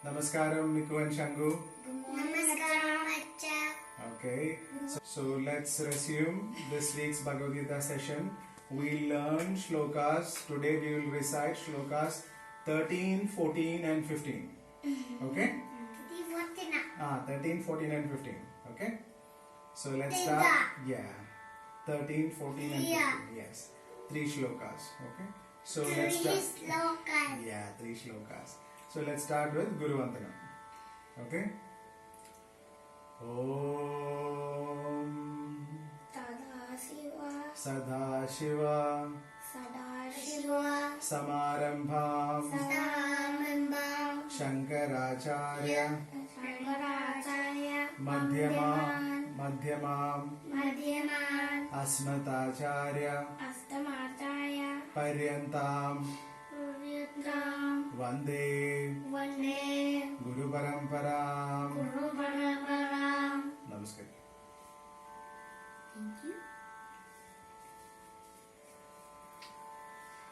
Namaskaram, Miku and Shangu. Namaskaram, Acha. Okay, so let's resume this week's Bhagavad Gita session. We learn shlokas. Today we will recite shlokas 13, 14 and 15. Okay? 13, 14 and 15. Okay? So let's start. Yeah. 13, 14 and 15. Yes. 3 shlokas. Okay? So let's start. 3 shlokas. Yeah, 3 shlokas. So let's start with Guru Vandanam. Okay? Om Sadashiva Samarambham Shankaracharya Madhyamam Asmatacharya Paryantam Vande Guru Paramparam. Namaskar. Thank you.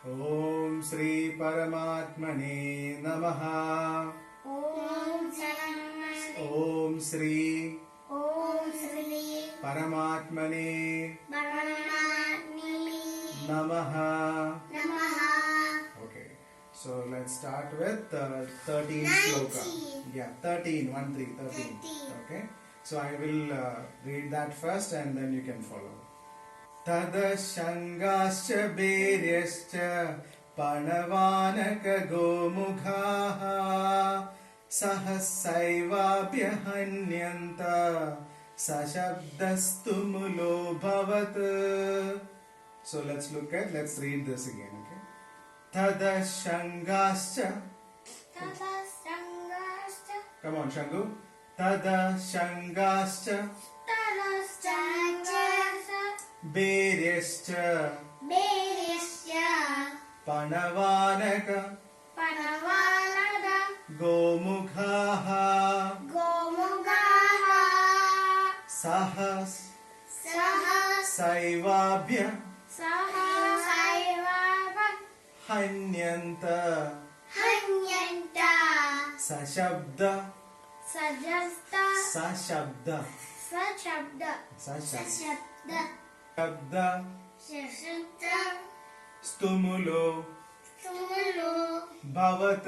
Om Shri Paramatmane Namaha. Om Shri Paramatmane Namaha. Okay, so let's start with 13 shloka. Yeah, 13, 1, 3, 13. Okay, so I will read that first and then you can follow. Tadashangascha beryascha panavanaka gomukhaha sahasaivabhyahanyanta sashabdastumulo bhavat. So let's read this again, okay? Tadashangascha. Come on, Shangu. Tadashangascha beryascha panavanaka gomukhaha sahas saivabhya hanyanta sashabda stumulo bhavat.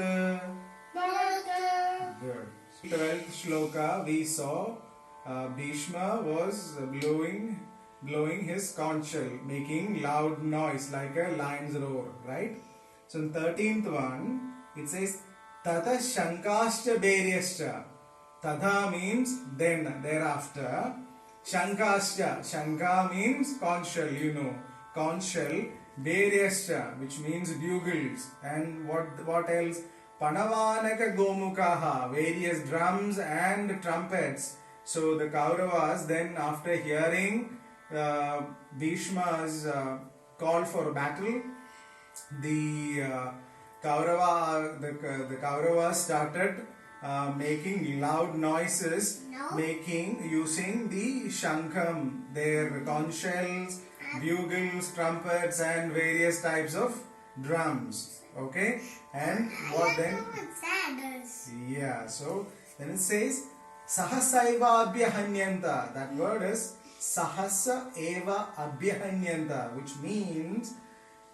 Good. 12th shloka we saw Bhishma was blowing his conch shell, making loud noise like a lion's roar, right? So in 13th one it says Tata Shankascha beryascha. Tata means then, thereafter. Shankascha, Shanka means conch shell, you know, conch shell. Beryascha, which means bugles. And what else? Panavanaka gomukhaha, various drums and trumpets. So the Kauravas then, after hearing Bhishma's call for battle, the Kauravas started making loud noises, using the Shankam, their conch shells, bugles, trumpets, and various types of drums. Okay, and what then? Yeah, so then it says Sahasaiva Abhyahanyanta. That word is Sahasa Eva Abhyahanyanta, which means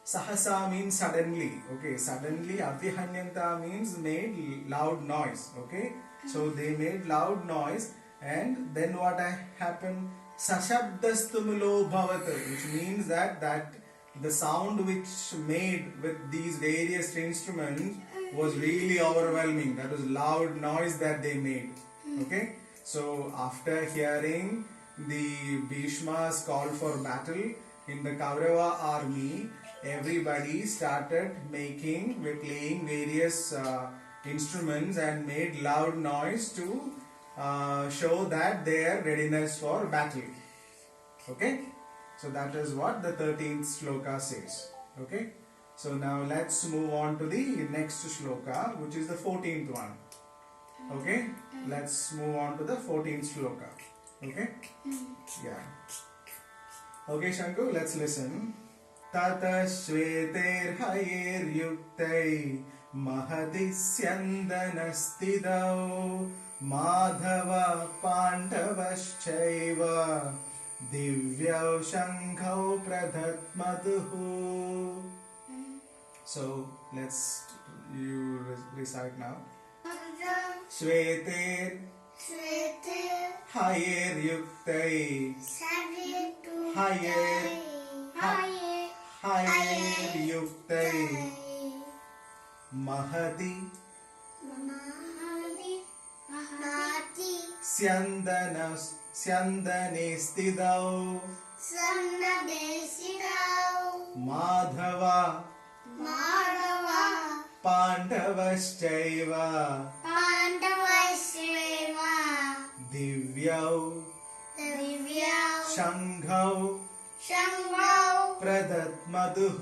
Sahasa means suddenly. Okay, suddenly. Abhyahanyanta means made loud noise. Okay, so they made loud noise, and then what happened? Sashabdastumulo bhavat, which means that the sound which made with these various instruments was really overwhelming. That was loud noise that they made. Okay, so after hearing the Bhishma's call for battle in the Kaurava army, everybody started playing various instruments and made loud noise to show that their readiness for battle. Okay, so that is what the 13th shloka says. Okay, so now let's move on to the next shloka, which is the 14th one. Okay, let's move on to the 14th shloka. Okay, yeah. Okay, Shanku, let's listen. Tata shveter hayer yuktai महदि स्यन्दनस्थितौ Madhav पाण्डवश्चैव दिव्यौ शङ्खौ प्रदद्मधुः. So let's you recite now. श्वेतेर श्वेते हयेर्युक्तै सवितु हयेर् हयेर्युक्तै महति महति स्यन्दने स्थितौ सन्नदेशितौ माधव माधव पाण्डवश्चैव पाण्डवश्चैव दिव्यौ दिव्यौ शङ्खौ शङ्खौ प्रदद्मधुः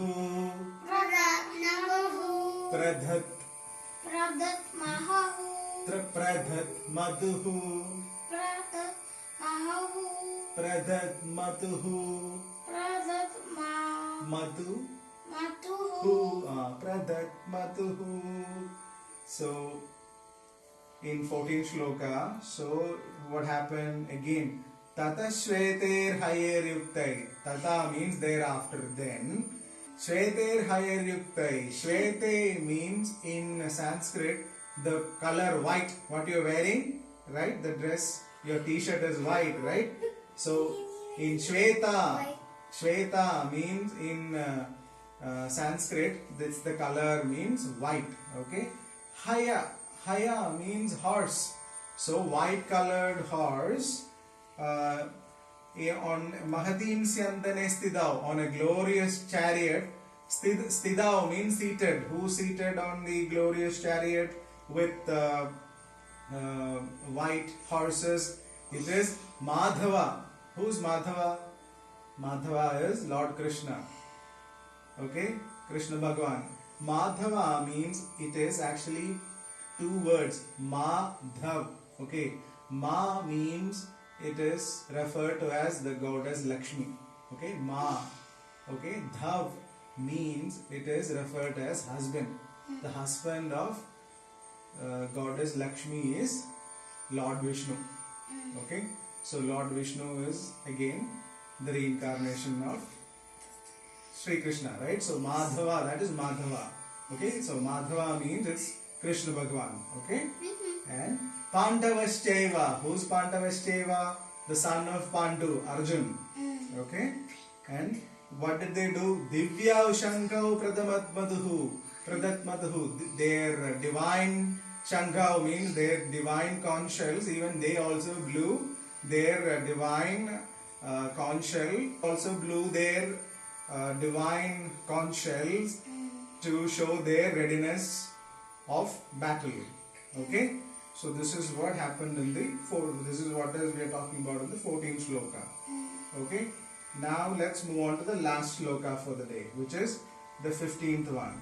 प्रदद्मधुः प्रदद्मधुः मधु प्रदद्मधुः. So in 14th shloka, so what happened again? Tata shveter hayer yuktai. Tata means thereafter, then. Shveter hayer yuktai. Shvete means in Sanskrit the color white. What you are wearing, right? The dress, your t-shirt is white, right? So in Shveta, Shveta means in Sanskrit, this the color means white. Okay. Haya means horse. So white colored horse on Mahadim Syandane Stidau, on a glorious chariot. Stidau means seated. Who seated on the glorious chariot with white horses? It is Madhava. Who's Madhava? Madhava is Lord Krishna. Okay, Krishna Bhagwan. Madhava means, it is actually two words, Madhav. Okay, Ma means it is referred to as the goddess Lakshmi. Okay, Ma. Okay, Dhav means it is referred as husband. The husband of goddess Lakshmi is Lord Vishnu. Okay, so Lord Vishnu is again the reincarnation of Sri Krishna, right? So Madhava, that is Madhava. Okay, so Madhava means it's Krishna Bhagwan. Okay, and Pandavascheva. Who's Pandavascheva? The son of Pandu, Arjun. Okay, and what did they do? Divyau Shankau Pradatmadhu. Their divine Shankau means their divine conch shells. Even they also blew their divine conch shell. Also blew their divine conch shells to show their readiness of battle. Okay, so this is what happened in the this is what we are talking about in the 14th shloka. Okay, now let's move on to the last shloka for the day, which is the 15th one.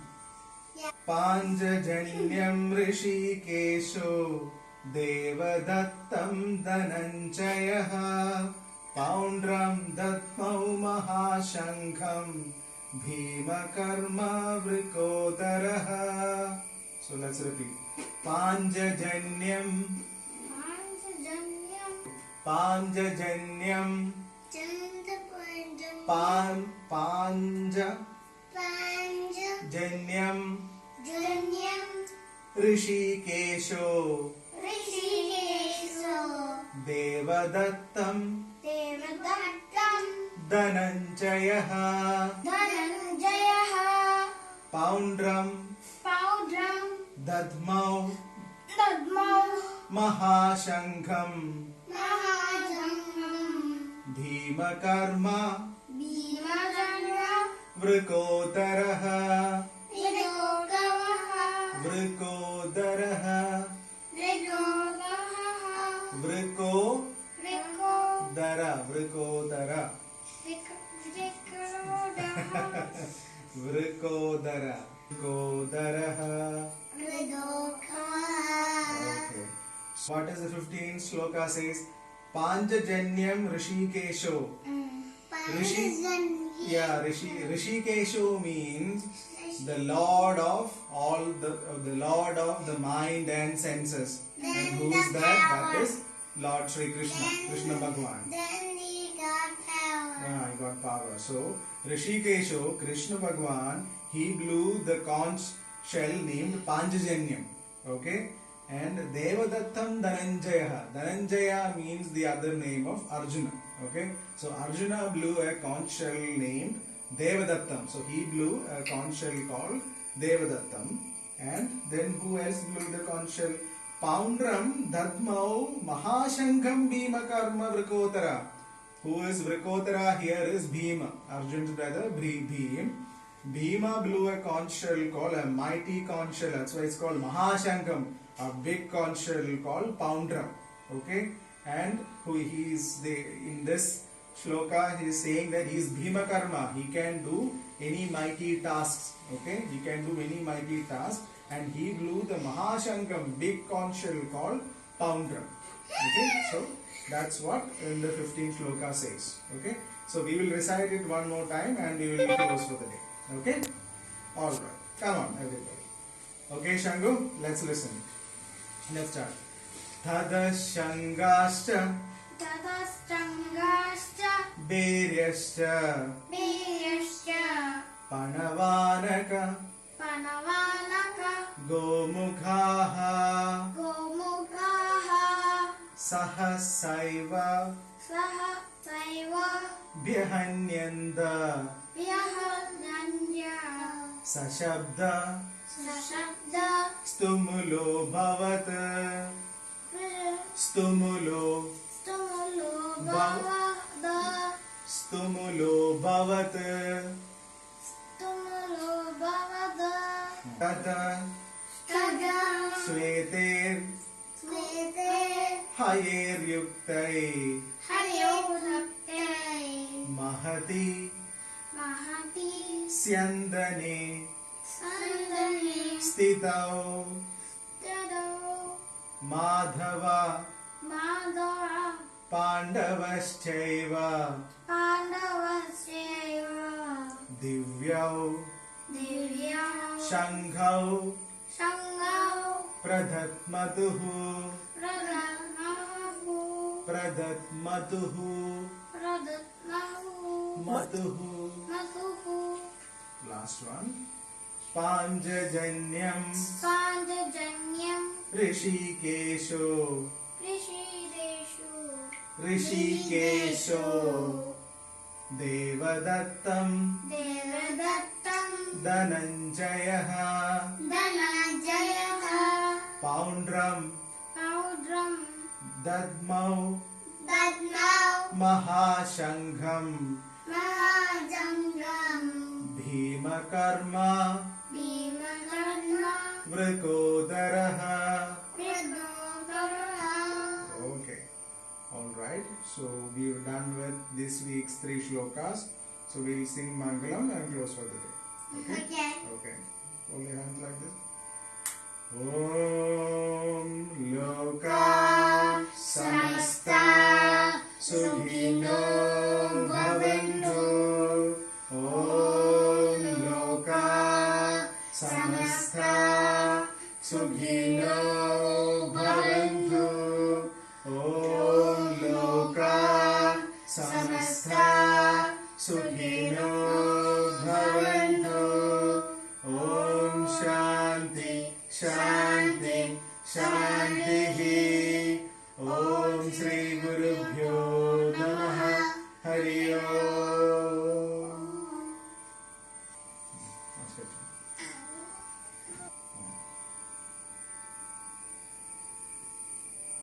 Panjajanyam Rishikesho Devadattam Dhananjayah Poundram Datmau Mahashankham Bhima Karma Vrikodaraha. So let's repeat. Panjajanyam Panjajanyam Panjajanyam Rishikesho Devadattam Dhananjayah Poundram Dadmau Mahashankham Bhimakarma Vrikodaraha Vrikodaraha Vrikodara Vrikodara Vrikodara Vrikodaraha. Okay. So what does the 15th shloka says? Panjajanyam Rishikesho. Rishikesho means the Lord of all the Lord of the mind and senses. And who is that? That is Lord Sri Krishna, Krishna Bhagwan. Then he got power. He got power. So Rishikesho, Krishna Bhagwan, he blew the conch shell named Panchajanyam. Okay. And Devadattam Dhananjaya. Dhananjaya means the other name of Arjuna. Okay. So Arjuna blew a conch shell named Devadattam. So he blew a conch shell called Devadattam. And then who else blew the conch shell? Poundram Dadmau Mahashankam Bhima Karma Vrikotara. Who is Vrikotara here is Bhima, Arjun's brother Bhima. Bhima blew a conch shell called a mighty conch shell. That's why it's called Mahashankam, a big conch shell called Poundram. Okay, and who he is in this shloka he is saying that he is Bhima Karma. He can do any mighty tasks. Okay, he can do any mighty tasks, and he blew the Mahashankam, big conch shell called Poundram. Okay, so that's what in the 15th shloka says. Okay, so we will recite it one more time and we will close for the day. Okay, all right. Come on, everybody. Okay, Shangu, let's listen. Let's start. Tadashangascha Tadastrangascha Beryascha Biryascha Panavanaka Panavanaka Gomukhaha Gomukaha Sahasaiva Saha Saiva Vyahanyanda Vyahanyanya Sashabda Sashabda Stumulo Bhavat Stumulo Stumulo Bhavada Stumulo Bhavat Stumulo Bhavada Tata Tada Sveter Smete Hayer Yuktai Hayonapte Mahati Mahati Syandane Sandane Stitau Tado Madhava Madhava Pandavaschaiva Pandavaseva Divyau Divya Shanghau Sangau Pradhatmatuhu Pradanahu Pradhatmatuhu Pradatnahu Matuhu. Matuhu Last one. Panjajanyam Panjajanyam Rishikesho Rishikeshu Devadattam Devadattam Dhananjayaha Dhananjayaha Poundram Paudram Dadmau Dadnau Mahashangham Mahajangam Bhima Karma Bhimakarma Vrikodaraha. Pradodaraha. Okay. Alright. So we've done with this week's 3 shlokas. So we'll sing Mangalam and close for the day. Okay? Okay. Okay. Hold your hands like this. Om Loka Samasta Sukhino Bhavantu. Om Loka Samasta Sukhino Bhavantu. Om Loka Samasta Sukhino Bhavantu. Om Shanti Shanti Shanti. Om Shri Gurubhyo Namaha. Hari